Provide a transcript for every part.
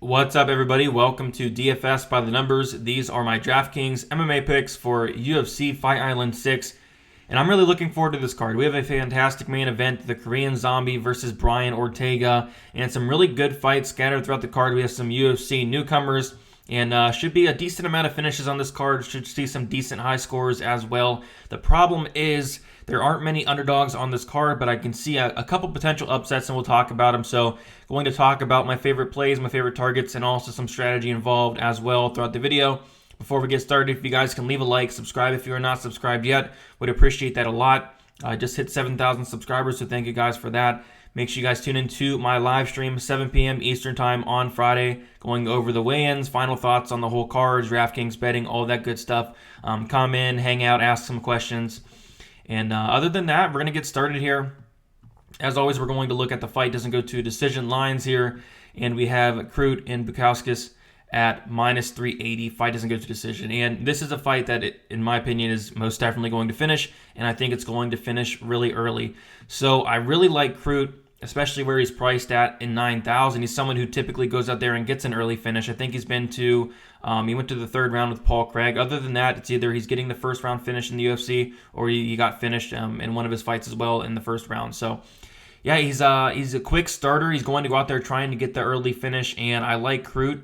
What's up, everybody? Welcome to DFS by the Numbers. These are my DraftKings MMA picks for UFC Fight Island 6, and I'm really looking forward to this card. We have a fantastic main event, the Korean Zombie versus Brian Ortega, and some really good fights scattered throughout the card. We have some UFC newcomers, and should be a decent amount of finishes on this card. Should see some decent high scores as well. The problem is there aren't many underdogs on this card, but I can see a couple potential upsets, and we'll talk about them. So going to talk about my favorite plays, my favorite targets, and also some strategy involved as well throughout the video. Before we get started, if you guys can leave a like, subscribe if you are not subscribed yet, would appreciate that a lot. I just hit 7,000 subscribers, so thank you guys for that. Make sure you guys tune into my live stream, 7 p.m. Eastern Time on Friday, going over the weigh-ins, final thoughts on the whole cards, DraftKings betting, all that good stuff. Come in, hang out, ask some questions. And other than that, we're going to get started here. As always, we're going to look at the fight doesn't go to decision lines here. And we have Crute and Bukauskas at minus 380. Fight doesn't go to decision. And this is a fight that, in my opinion, is most definitely going to finish. And I think it's going to finish really early. So I really like Crute, especially where he's priced at in 9,000. He's someone who typically goes out there and gets an early finish. I think he's been to, he went to the third round with Paul Craig. Other than that, it's either he's getting the first round finish in the UFC or he got finished in one of his fights as well in the first round. So yeah, he's a quick starter. He's going to go out there trying to get the early finish, and I like Crute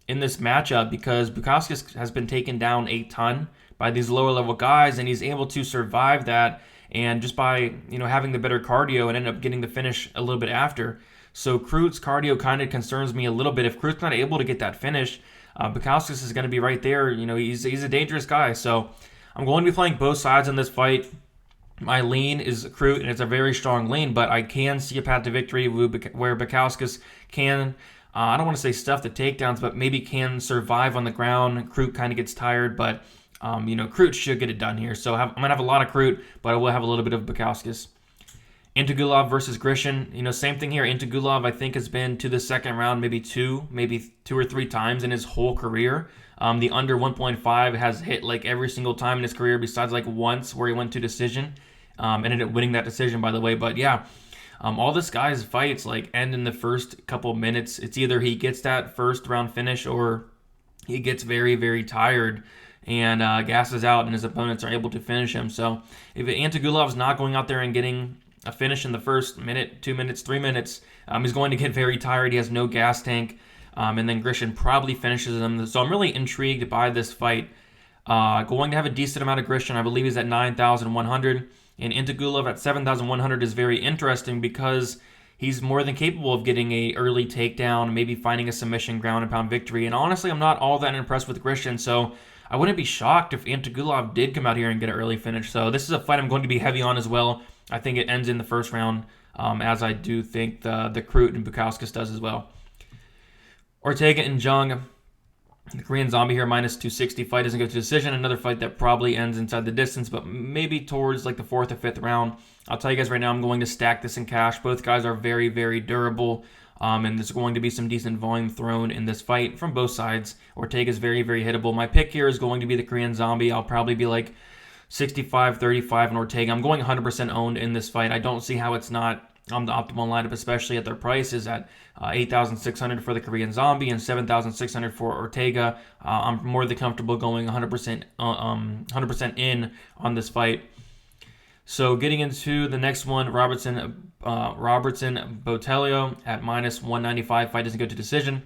in this matchup because Bukauskas has been taken down a ton by these lower level guys, and he's able to survive that. And just by having the better cardio and end up getting the finish a little bit after. So Crute's cardio kind of concerns me a little bit. If Crute's not able to get that finish, Bukauskas is going to be right there. He's a dangerous guy. So I'm going to be playing both sides in this fight. My lean is Crute, and it's a very strong lean, but I can see a path to victory where Bukauskas can, I don't want to say stuff the takedowns, but maybe can survive on the ground. Crute kind of gets tired, but Crute should get it done here. So I'm going to have a lot of Crute, but I will have a little bit of Bukauskas. Antigulov versus Grishin. Same thing here. Antigulov, I think, has been to the second round maybe two or three times in his whole career. The under 1.5 has hit like every single time in his career besides like once where he went to decision. Ended up winning that decision, by the way. But yeah, all this guy's fights like end in the first couple minutes. It's either he gets that first round finish or he gets very, very tired and gasses out, and his opponents are able to finish him. So if Antigulov's not going out there and getting a finish in the first minute, 2 minutes, 3 minutes, he's going to get very tired. He has no gas tank, and then Grishin probably finishes him. So I'm really intrigued by this fight. Going to have a decent amount of Grishin. I believe he's at 9,100, and Antigulov at 7,100 is very interesting because he's more than capable of getting a early takedown, maybe finding a submission ground and pound victory. And honestly, I'm not all that impressed with Grishin, so I wouldn't be shocked if Antigulov did come out here and get an early finish. So this is a fight I'm going to be heavy on as well. I think it ends in the first round, as I do think the Crute and Bukauskas does as well. Ortega and Jung, the Korean Zombie here, minus 260. Fight doesn't go to decision. Another fight that probably ends inside the distance, but maybe towards like the fourth or fifth round. I'll tell you guys right now, I'm going to stack this in cash. Both guys are very, very durable. And there's going to be some decent volume thrown in this fight from both sides. Ortega's very, very hittable. My pick here is going to be the Korean Zombie. I'll probably be like 65-35 on Ortega. I'm going 100% owned in this fight. I don't see how it's not on the optimal lineup, especially at their prices at 8,600 for the Korean Zombie and 7,600 for Ortega. I'm more than comfortable going 100% in on this fight. So getting into the next one, Robertson Botelho at minus 195. Fight doesn't go to decision.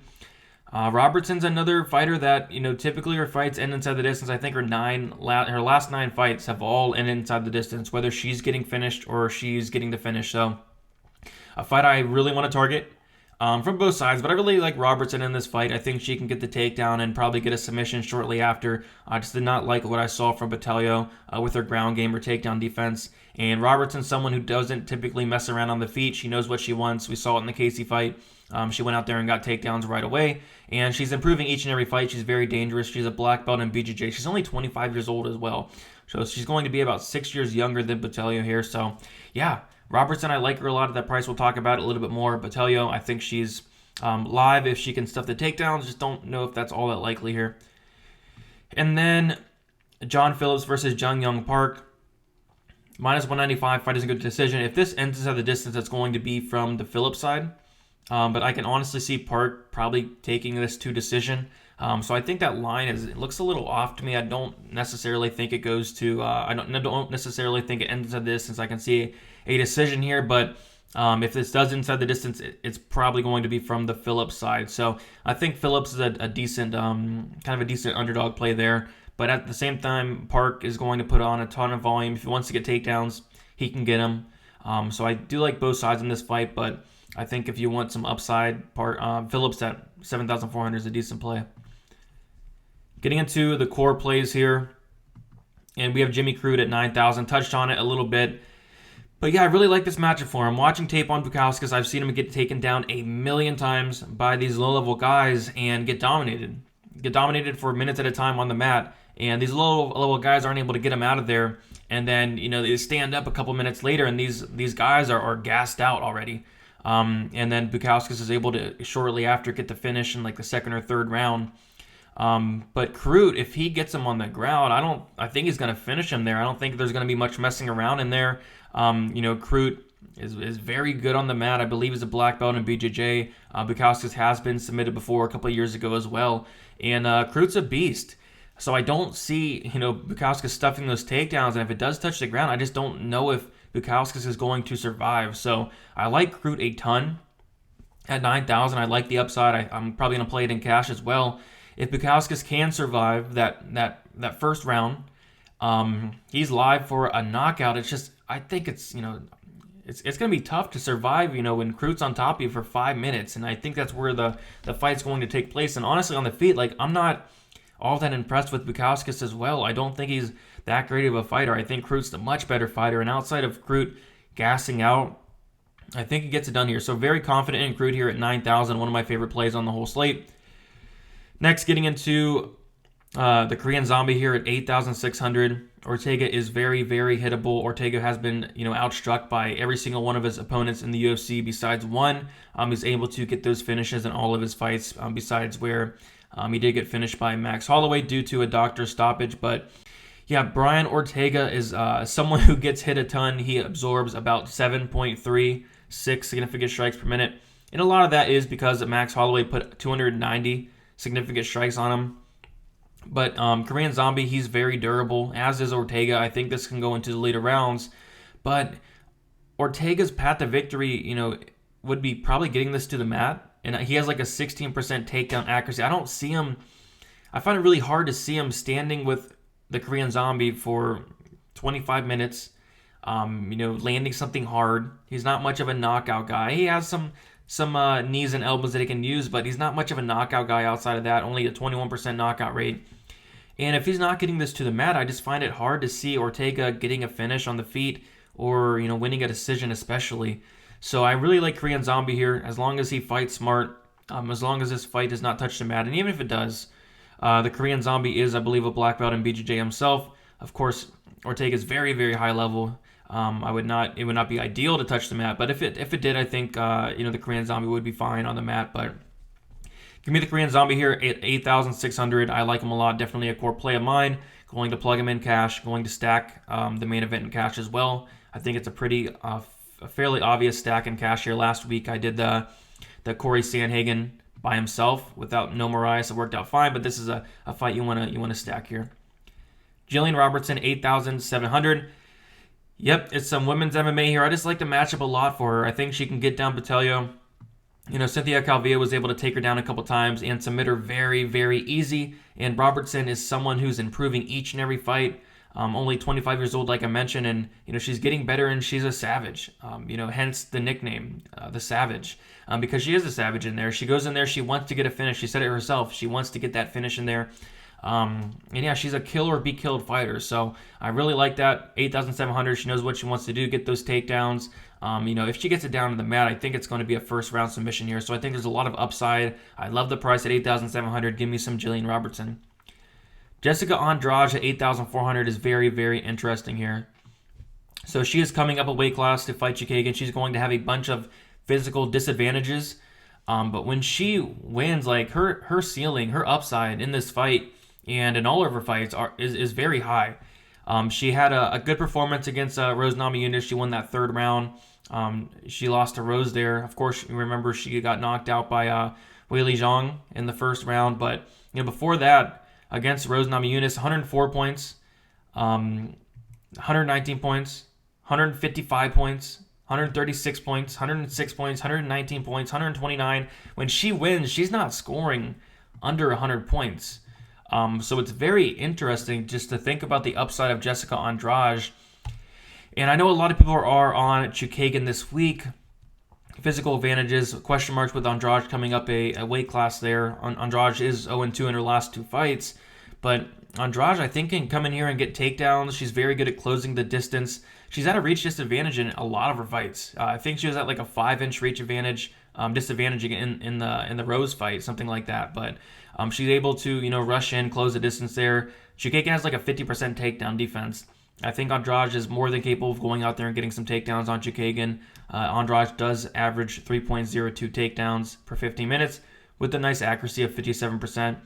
Robertson's another fighter that typically her fights end inside the distance. I think her last 9 fights have all ended inside the distance, whether she's getting finished or she's getting the finish. So a fight I really want to target from both sides, but I really like Robertson in this fight. I think she can get the takedown and probably get a submission shortly after. I just did not like what I saw from Botelho with her ground game or takedown defense. And Robertson's someone who doesn't typically mess around on the feet. She knows what she wants. We saw it in the Casey fight. She went out there and got takedowns right away. And she's improving each and every fight. She's very dangerous. She's a black belt in BJJ. She's only 25 years old as well. So she's going to be about 6 years younger than Botelho here. So yeah, Robertson, I like her a lot at that price. We'll talk about it a little bit more. Botelho, I think she's live if she can stuff the takedowns. Just don't know if that's all that likely here. And then John Phillips versus Jung Young Park. Minus 195, fight doesn't go to decision. If this ends inside the distance, that's going to be from the Phillips side. But I can honestly see Park probably taking this to decision. So I think that line it looks a little off to me. I don't necessarily think it goes to. I don't necessarily think it ends at this, since I can see a decision here. But if this does inside the distance, it's probably going to be from the Phillips side. So I think Phillips is a decent, kind of a decent underdog play there. But at the same time, Park is going to put on a ton of volume. If he wants to get takedowns, he can get them. So I do like both sides in this fight, but I think if you want some upside, Phillips at 7,400 is a decent play. Getting into the core plays here, and we have Jimmy Crute at 9,000. Touched on it a little bit. But yeah, I really like this matchup for him. Watching tape on Bukauskas, I've seen him get taken down a million times by these low-level guys and get dominated. Get dominated for minutes at a time on the mat. And these low-level guys aren't able to get him out of there. And then, they stand up a couple minutes later, and these guys are gassed out already. And then Bukauskas is able to, shortly after, get the finish in like the second or third round. But Crute, if he gets him on the ground, I think he's going to finish him there. I don't think there's going to be much messing around in there. Crute is very good on the mat. I believe he's a black belt in BJJ. Bukauskas has been submitted before a couple of years ago as well. And Crute's a beast. So I don't see, Bukauskas stuffing those takedowns. And if it does touch the ground, I just don't know if Bukauskas is going to survive. So I like Crute a ton at 9,000. I like the upside. I'm probably going to play it in cash as well. If Bukauskas can survive that first round, he's live for a knockout. It's just, I think it's going to be tough to survive, when Crute's on top of you for 5 minutes. And I think that's where the fight's going to take place. And honestly, on the feet, I'm not all that impressed with Bukauskas as well. I don't think he's that great of a fighter. I think Crute's the much better fighter. And outside of Crute gassing out, I think he gets it done here. So very confident in Crute here at 9,000. One of my favorite plays on the whole slate. Next, getting into the Korean Zombie here at 8,600. Ortega is very, very hittable. Ortega has been, outstruck by every single one of his opponents in the UFC besides one. He's able to get those finishes in all of his fights, besides where he did get finished by Max Holloway due to a doctor's stoppage. But yeah, Brian Ortega is someone who gets hit a ton. He absorbs about 7.36 significant strikes per minute. And a lot of that is because Max Holloway put 290 significant strikes on him. But Korean Zombie, he's very durable, as is Ortega. I think this can go into the later rounds. But Ortega's path to victory, would be probably getting this to the mat. And he has like a 16% takedown accuracy. I find it really hard to see him standing with the Korean Zombie for 25 minutes, landing something hard. He's not much of a knockout guy. He has some knees and elbows that he can use, but he's not much of a knockout guy outside of that, only a 21% knockout rate. And if he's not getting this to the mat, I just find it hard to see Ortega getting a finish on the feet or, winning a decision especially. So I really like Korean Zombie here, as long as he fights smart, as long as this fight does not touch the mat. And even if it does, the Korean Zombie is, I believe, a black belt in BJJ himself. Of course, Ortega is very, very high level. It would not be ideal to touch the mat, but if it did, I think the Korean Zombie would be fine on the mat. But give me the Korean Zombie here at 8,600. I like him a lot. Definitely a core play of mine. Going to plug him in cash. Going to stack the main event in cash as well. I think it's a fairly obvious stack in cash here. Last week I did the Corey Sandhagen by himself without no Moraes. It worked out fine, but this is a fight you want to stack here. Jillian Robertson, 8,700. Yep, it's some women's MMA here. I just like the matchup a lot for her. I think she can get down Botelho. Cynthia Calvillo was able to take her down a couple times and submit her very, very easy. And Robertson is someone who's improving each and every fight. Only 25 years old, like I mentioned, and she's getting better, and she's a savage. Hence the nickname, the Savage, because she is a savage in there. She goes in there, she wants to get a finish. She said it herself. She wants to get that finish in there. And yeah, she's a kill or be killed fighter. So I really like that. 8,700. She knows what she wants to do, get those takedowns. If she gets it down to the mat, I think it's going to be a first round submission here. So I think there's a lot of upside. I love the price at 8,700. Give me some Jillian Robertson. Jessica Andrade at 8,400 is very, very interesting here. So she is coming up a weight class to fight Chookagian. She's going to have a bunch of physical disadvantages. But when she wins, like her ceiling, her upside in this fight and in all of her fights is very high. She had a good performance against Rose Namajunas. She won that third round. She lost to Rose there. Of course, you remember she got knocked out by Weili Zhang in the first round. But before that, against Rose Namajunas, 104 points, 119 points, 155 points, 136 points, 106 points, 119 points, 129. When she wins, she's not scoring under 100 points. So it's very interesting just to think about the upside of Jessica Andrade. And I know a lot of people are on Chookagian this week. Physical advantages, question marks with Andrade coming up a weight class there. Andrade is 0-2 in her last 2 fights. But Andrade, I think, can come in here and get takedowns. She's very good at closing the distance. She's at a reach disadvantage in a lot of her fights. I think she was at like a 5-inch reach advantage, disadvantage in the Rose fight, something like that. But she's able to rush in, close the distance there. Chookagian has like a 50% takedown defense. I think Andrade is more than capable of going out there and getting some takedowns on Chookagian. Andrade does average 3.02 takedowns per 15 minutes with a nice accuracy of 57%.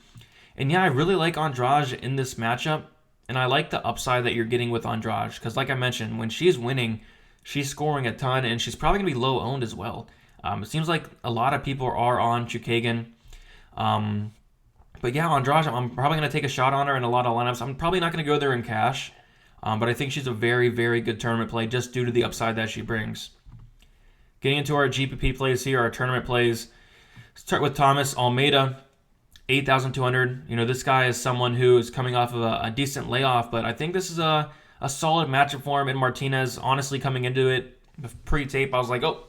And yeah, I really like Andrade in this matchup, and I like the upside that you're getting with Andrade because, like I mentioned, when she's winning, she's scoring a ton, and she's probably going to be low owned as well. It seems like a lot of people are on Chookagian. But yeah, Andrade, I'm probably going to take a shot on her in a lot of lineups. I'm probably not going to go there in cash, but I think she's a very, very good tournament play just due to the upside that she brings. Getting into our GPP plays here, our tournament plays. Start with Thomas Almeida, 8,200. This guy is someone who is coming off of a decent layoff, but I think this is a solid matchup for him. And Martinez, honestly, coming into it pre-tape, I was like, oh,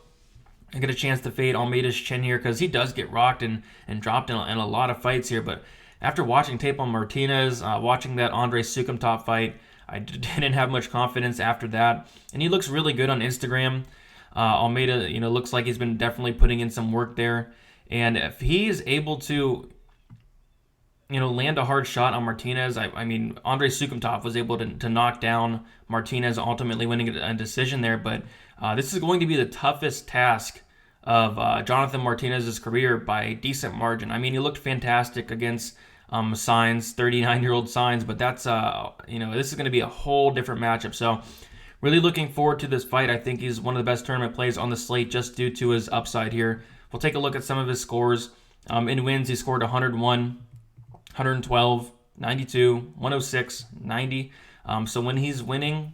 I get a chance to fade Almeida's chin here because he does get rocked and dropped in a lot of fights here. But after watching tape on Martinez, watching that Andrei Sukhumtov fight, I didn't have much confidence after that. And he looks really good on Instagram. Almeida, looks like he's been definitely putting in some work there. And if he is able to, land a hard shot on Martinez, I mean, Andrei Sukhumtov was able to knock down Martinez, ultimately winning a decision there. But this is going to be the toughest task of Jonathan Martinez's career by a decent margin. I mean, he looked fantastic against Sainz, 39-year-old Sainz, but that's, this is going to be a whole different matchup. So really looking forward to this fight. I think he's one of the best tournament plays on the slate just due to his upside here. We'll take a look at some of his scores. In wins, he scored 101, 112, 92, 106, 90. So when he's winning,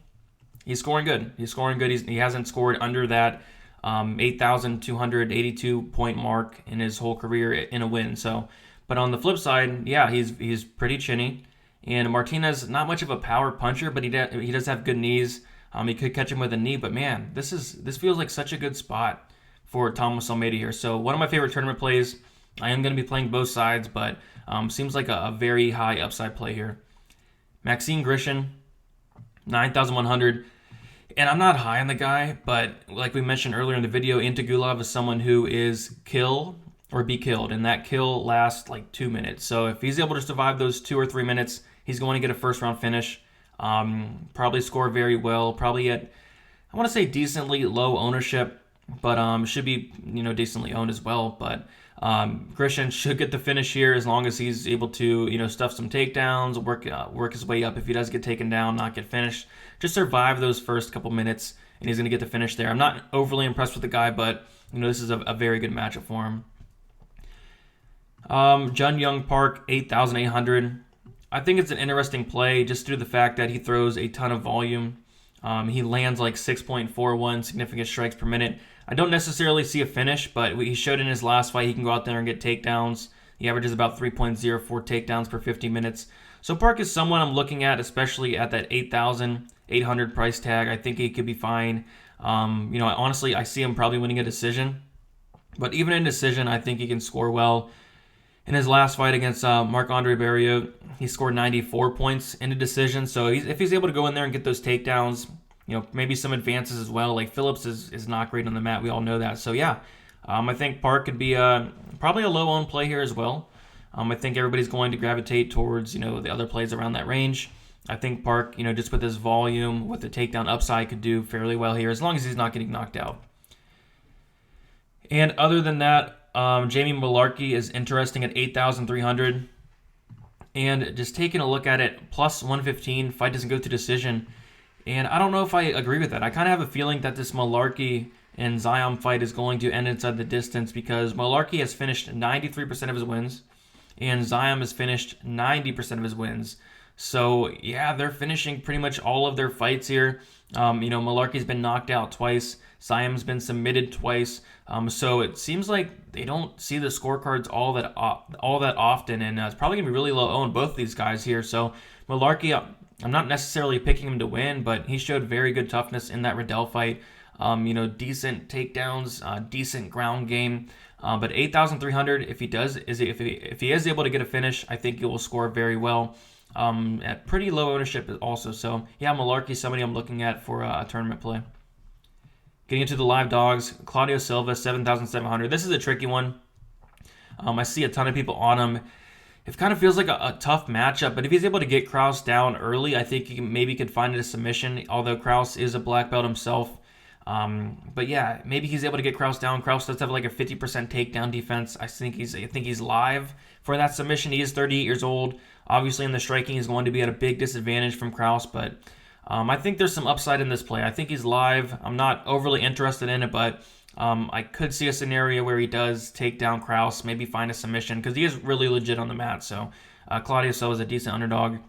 he's scoring good. He hasn't scored under that 8,282 point mark in his whole career in a win. So, but on the flip side, yeah, he's pretty chinny. And Martinez, not much of a power puncher, but he does have good knees. He could catch him with a knee, but man, this feels like such a good spot for Thomas Almeida here. So one of my favorite tournament plays. I am going to be playing both sides, but seems like a very high upside play here. Maxime Grishin, 9,100. And I'm not high on the guy, but like we mentioned earlier in the video, Antigulov is someone who is kill or be killed, and that kill lasts like 2 minutes. So if he's able to survive those 2 or 3 minutes, he's going to get a first-round finish. Probably score very well. Probably at, I want to say, decently low ownership, but should be decently owned as well. But Grishin should get the finish here as long as he's able to stuff some takedowns, work his way up. If he does get taken down, not get finished, just survive those first couple minutes, and he's going to get the finish there. I'm not overly impressed with the guy, but this is a very good matchup for him. Jun Young Park, 8,800. I think it's an interesting play just due to the fact that he throws a ton of volume. He lands like 6.41 significant strikes per minute. I don't necessarily see a finish, but he showed in his last fight he can go out there and get takedowns. He averages about 3.04 takedowns per 50 minutes. So Park is someone I'm looking at, especially at that 8,800 price tag. I think he could be fine. Honestly, I see him probably winning a decision. But even in decision, I think he can score well. In his last fight against Marc-Andre Barriault, he scored 94 points in a decision. So if he's able to go in there and get those takedowns, maybe some advances as well. Like Phillips is not great on the mat. We all know that. So yeah, I think Park could be probably a low-owned play here as well. I think everybody's going to gravitate towards the other plays around that range. I think Park, just with his volume, with the takedown upside, could do fairly well here as long as he's not getting knocked out. And other than that, Jamie Mullarkey is interesting at 8,300. And just taking a look at it, plus 115, fight doesn't go to decision. And I don't know if I agree with that. I kind of have a feeling that this Malarkey and Ziam fight is going to end inside the distance because Malarkey has finished 93% of his wins and Ziam has finished 90% of his wins. So, yeah, they're finishing pretty much all of their fights here. Malarkey's been knocked out twice. Ziam's been submitted twice. So it seems like they don't see the scorecards all that often, and it's probably going to be really low owned, both these guys here. So Malarkey, I'm not necessarily picking him to win, but he showed very good toughness in that Riddell fight. Decent takedowns, decent ground game. But 8,300, if he is able to get a finish, I think he will score very well. At pretty low ownership also. So yeah, Malarkey is somebody I'm looking at for a tournament play. Getting into the live dogs, Claudio Silva, 7,700. This is a tricky one. I see a ton of people on him. It kind of feels like a tough matchup, but if he's able to get Kraus down early, I think he maybe could find it a submission, although Kraus is a black belt himself. But yeah, maybe he's able to get Kraus down. Kraus does have like a 50% takedown defense. I think he's live for that submission. He is 38 years old. Obviously, in the striking, he's going to be at a big disadvantage from Kraus, but I think there's some upside in this play. I think he's live. I'm not overly interested in it, but I could see a scenario where he does take down Kraus, maybe find a submission, because he is really legit on the mat. So Claudio Silva is a decent underdog.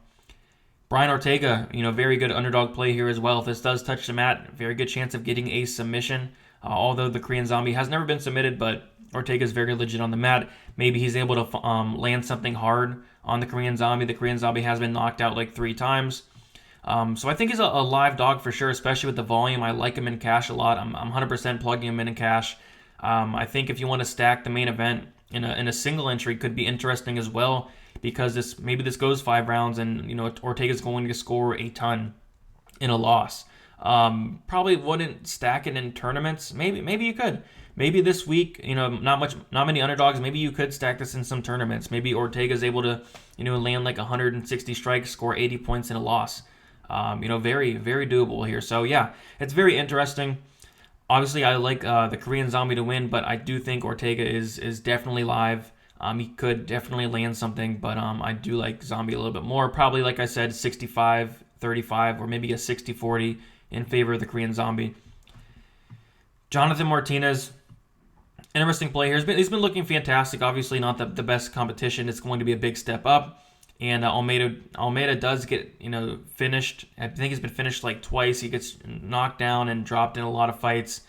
Brian Ortega, very good underdog play here as well. If this does touch the mat, very good chance of getting a submission. Although the Korean Zombie has never been submitted, but Ortega is very legit on the mat. Maybe he's able to land something hard on the Korean Zombie. The Korean Zombie has been knocked out like 3 times. So I think he's a live dog for sure, especially with the volume. I like him in cash a lot. I'm 100% plugging him in cash. I think if you want to stack the main event in a single entry, could be interesting as well, because this goes 5 rounds and Ortega's going to score a ton in a loss. Probably wouldn't stack it in tournaments. Maybe you could. Maybe this week, not many underdogs. Maybe you could stack this in some tournaments. Maybe Ortega's able to, land like 160 strikes, score 80 points in a loss. Very, very doable here. So yeah, it's very interesting. Obviously, I like the Korean Zombie to win, but I do think Ortega is definitely live. He could definitely land something, but I do like Zombie a little bit more. Probably, like I said, 65-35 or maybe a 60-40 in favor of the Korean Zombie. Jonathan Martinez, interesting play here. He's been looking fantastic. Obviously, not the best competition. It's going to be a big step up. And Almeida does get finished. I think he's been finished like twice. He gets knocked down and dropped in a lot of fights.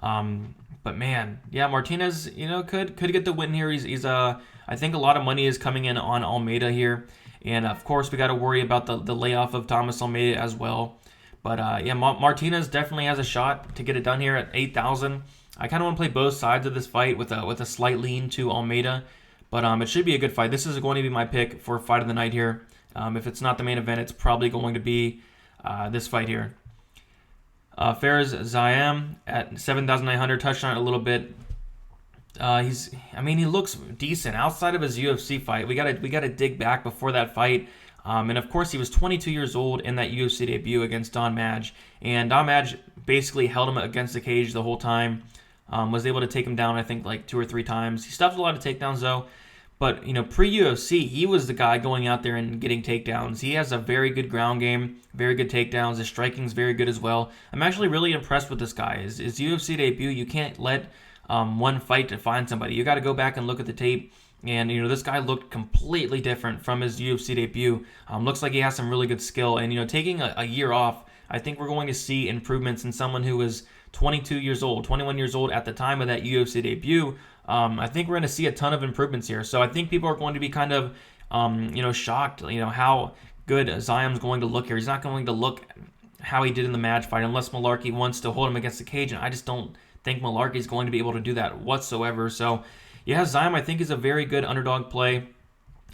But man, yeah, Martinez could get the win here. He's I think a lot of money is coming in on Almeida here, and of course we got to worry about the layoff of Thomas Almeida as well. But Martinez definitely has a shot to get it done here at 8,000. I kind of want to play both sides of this fight with a slight lean to Almeida. But it should be a good fight. This is going to be my pick for fight of the night here. If it's not the main event, it's probably going to be this fight here. Fares Ziam at 7,900, touched on it a little bit. He looks decent outside of his UFC fight. We gotta dig back before that fight. And of course, he was 22 years old in that UFC debut against Don Madge, and Don Madge basically held him against the cage the whole time. Was able to take him down, I think, like 2 or 3 times. He stuffed a lot of takedowns though. But, pre-UFC, he was the guy going out there and getting takedowns. He has a very good ground game, very good takedowns. His striking's very good as well. I'm actually really impressed with this guy. His UFC debut, you can't let one fight define somebody. You got to go back and look at the tape. And, this guy looked completely different from his UFC debut. Looks like he has some really good skill. And, taking a year off, I think we're going to see improvements in someone who was 22 years old, 21 years old at the time of that UFC debut. I think we're going to see a ton of improvements here. So I think people are going to be kind of, shocked, how good Ziam's going to look here. He's not going to look how he did in the match fight unless Malarkey wants to hold him against the cage. And I just don't think Malarkey's going to be able to do that whatsoever. So yeah, Ziam I think is a very good underdog play.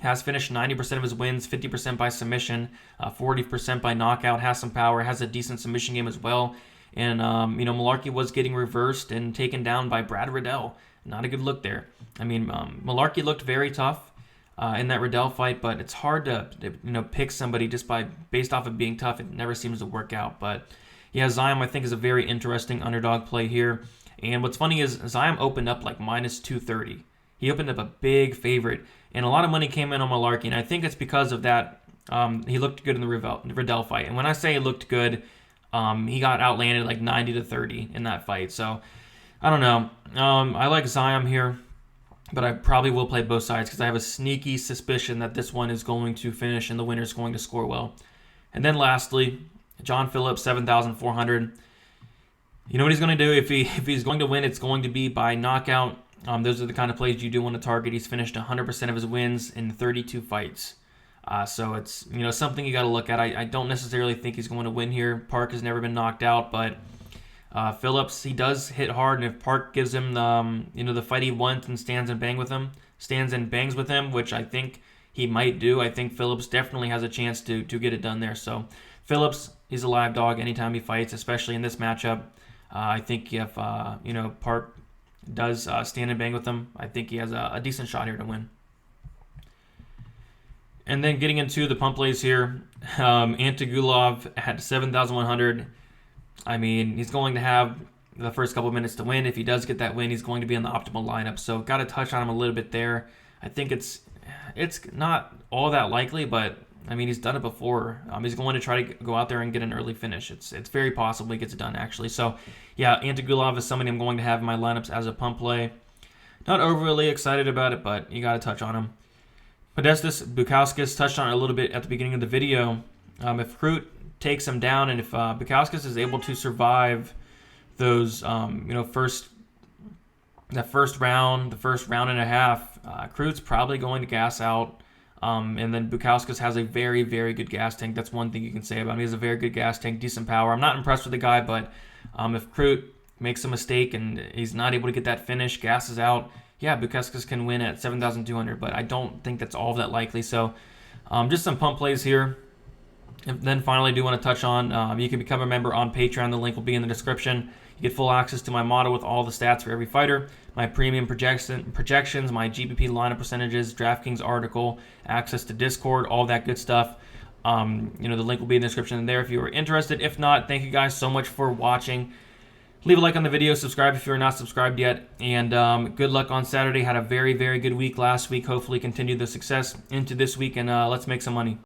Has finished 90% of his wins, 50% by submission, 40% by knockout, has some power, has a decent submission game as well. And, Malarkey was getting reversed and taken down by Brad Riddell. Not a good look there. Malarkey looked very tough in that Riddell fight, but it's hard to pick somebody just based off of being tough. It never seems to work out. But yeah, Ziam I think is a very interesting underdog play here. And what's funny is Ziam opened up like minus 230. he opened up a big favorite, and a lot of money came in on Malarkey, and I think it's because of that. He looked good in the Riddell fight, and when I say he looked good, he got outlanded like 90-30 in that fight. So I don't know. I like Zion here, but I probably will play both sides because I have a sneaky suspicion that this one is going to finish and the winner is going to score well. And then lastly, John Phillips, 7,400. You know what he's going to do? If he's going to win, it's going to be by knockout. Those are the kind of plays you do want to target. He's finished 100% of his wins in 32 fights. So it's something you got to look at. I don't necessarily think he's going to win here. Park has never been knocked out, but Phillips, he does hit hard, and if Park gives him the fight he wants and stands and bangs with him, which I think he might do, I think Phillips definitely has a chance to get it done there. So Phillips, he's a live dog anytime he fights, especially in this matchup. I think if Park does stand and bang with him, I think he has a decent shot here to win. And then getting into the pump plays here, Antigulov at 7,100. I mean, he's going to have the first couple minutes to win. If he does get that win, he's going to be in the optimal lineup. So got to touch on him a little bit there. I think it's not all that likely, but I mean, he's done it before. He's going to try to go out there and get an early finish. It's very possible he gets it done, actually. So, yeah, Antigulov is somebody I'm going to have in my lineups as a pump play. Not overly excited about it, but you got to touch on him. Modestas Bukauskas, touched on it a little bit at the beginning of the video. If Crute takes him down, and if Bukauskas is able to survive those, first round and a half, Crute's probably going to gas out. And then Bukauskas has a very, very good gas tank. That's one thing you can say about him. He has a very good gas tank, decent power. I'm not impressed with the guy, but if Crute makes a mistake and he's not able to get that finish, gasses out, yeah, Bukauskas can win at 7,200, but I don't think that's all that likely. So just some pump plays here. And then finally, I do want to touch on, you can become a member on Patreon. The link will be in the description. You get full access to my model with all the stats for every fighter, my premium projections, my GPP lineup percentages, DraftKings article, access to Discord, all that good stuff. The link will be in the description there if you are interested. If not, thank you guys so much for watching. Leave a like on the video, subscribe if you're not subscribed yet, and good luck on Saturday. Had a very, very good week last week. Hopefully continue the success into this week, and let's make some money.